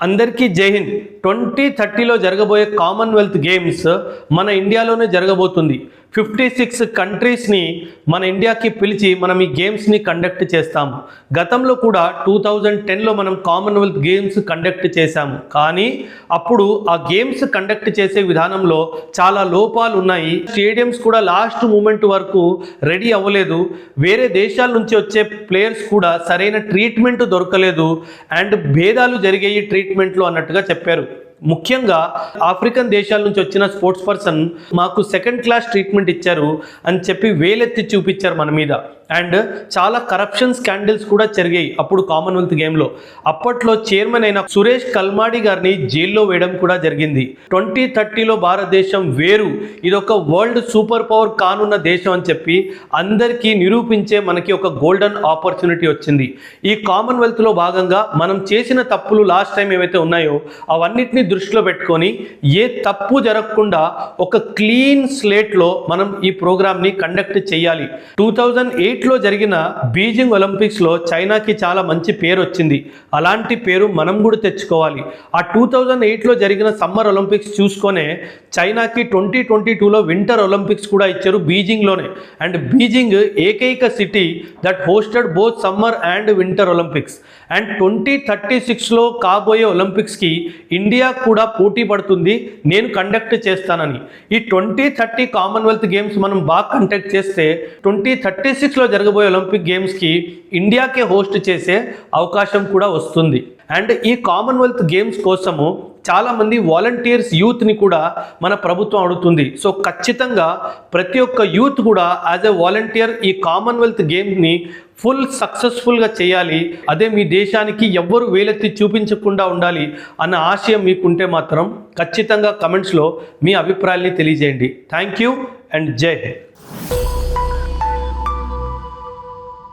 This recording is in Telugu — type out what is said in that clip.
అందరికీ జై హింద్. 2030లో జరగబోయే కామన్వెల్త్ గేమ్స్ మన ఇండియాలోనే జరగబోతుంది. 56 కంట్రీస్ని మన ఇండియాకి పిలిచి మనం ఈ గేమ్స్ని కండక్ట్ చేస్తాము. గతంలో కూడా 2010లో మనం కామన్వెల్త్ గేమ్స్ కండక్ట్ చేశాము. కానీ అప్పుడు ఆ గేమ్స్ కండక్ట్ చేసే విధానంలో చాలా లోపాలు ఉన్నాయి. స్టేడియంస్ కూడా లాస్ట్ మూమెంట్ వరకు రెడీ అవ్వలేదు. వేరే దేశాల నుంచి వచ్చే ప్లేయర్స్ కూడా సరైన ట్రీట్మెంట్ దొరకలేదు. అండ్ భేదాలు జరిగాయి ట్రీట్మెంట్లో అన్నట్టుగా చెప్పారు. ముఖ్యంగా ఆఫ్రికన్ దేశాల నుంచి వచ్చిన స్పోర్ట్స్ పర్సన్ మాకు సెకండ్ క్లాస్ ట్రీట్మెంట్ ఇచ్చారు అని చెప్పి వేలెత్తి చూపించారు మన మీద. అండ్ చాలా కరప్షన్ స్కాండల్స్ కూడా జరిగాయి అప్పుడు కామన్వెల్త్ గేమ్లో. అప్పట్లో చైర్మన్ అయిన సురేష్ కల్మాడి గారిని జైల్లో వేయడం కూడా జరిగింది. 2030లో భారతదేశం వేరు, ఇదొక వరల్డ్ సూపర్ పవర్ కానున్న దేశం అని చెప్పి అందరికీ నిరూపించే మనకి ఒక గోల్డెన్ ఆపర్చునిటీ వచ్చింది. ఈ కామన్వెల్త్లో భాగంగా మనం చేసిన తప్పులు లాస్ట్ టైం ఏవైతే ఉన్నాయో అవన్నిటిని దృష్టిలో పెట్టుకొని ఏ తప్పు జరగకుండా ఒక క్లీన్ స్లేట్లో మనం ఈ ప్రోగ్రామ్ని కండక్ట్ చేయాలి. 2008లో జరిగిన బీజింగ్ ఒలింపిక్స్లో చైనాకి చాలా మంచి పేరు వచ్చింది. అలాంటి పేరు మనం కూడా తెచ్చుకోవాలి. ఆ 2008లో జరిగిన సమ్మర్ ఒలింపిక్స్ చూసుకొనే చైనాకి 2022లో వింటర్ ఒలింపిక్స్ కూడా ఇచ్చారు బీజింగ్లోనే. అండ్ బీజింగ్ ఏకైక city that hosted both summer and winter Olympics. And 2036లో కాబోయే ఒలింపిక్స్కి ఇండియా కూడా పోటీ పడుతుంది, నేను కండక్ట్ చేస్తానని. ఈ 2030 కామన్వెల్త్ గేమ్స్ మనం బాగా కండక్ట్ చేస్తే 2036లో జరగబోయే ఒలింపిక్ గేమ్స్కి ఇండియాకే హోస్ట్ చేసే అవకాశం కూడా వస్తుంది. అండ్ ఈ కామన్వెల్త్ గేమ్స్ కోసము చాలామంది వాలంటీర్స్ యూత్ని కూడా మన ప్రభుత్వం అడుగుతుంది. సో ఖచ్చితంగా ప్రతి ఒక్క యూత్ కూడా యాజ్ ఎ వాలంటీర్ ఈ కామన్వెల్త్ గేమ్ని ఫుల్ సక్సెస్ఫుల్గా చేయాలి. అదే మీ దేశానికి ఎవ్వరు వేలెత్తి చూపించకుండా ఉండాలి అన్న ఆశయం మీకుంటే మాత్రం ఖచ్చితంగా కమెంట్స్లో మీ అభిప్రాయాల్ని తెలియజేయండి. థ్యాంక్ యూ అండ్ జై హింద్.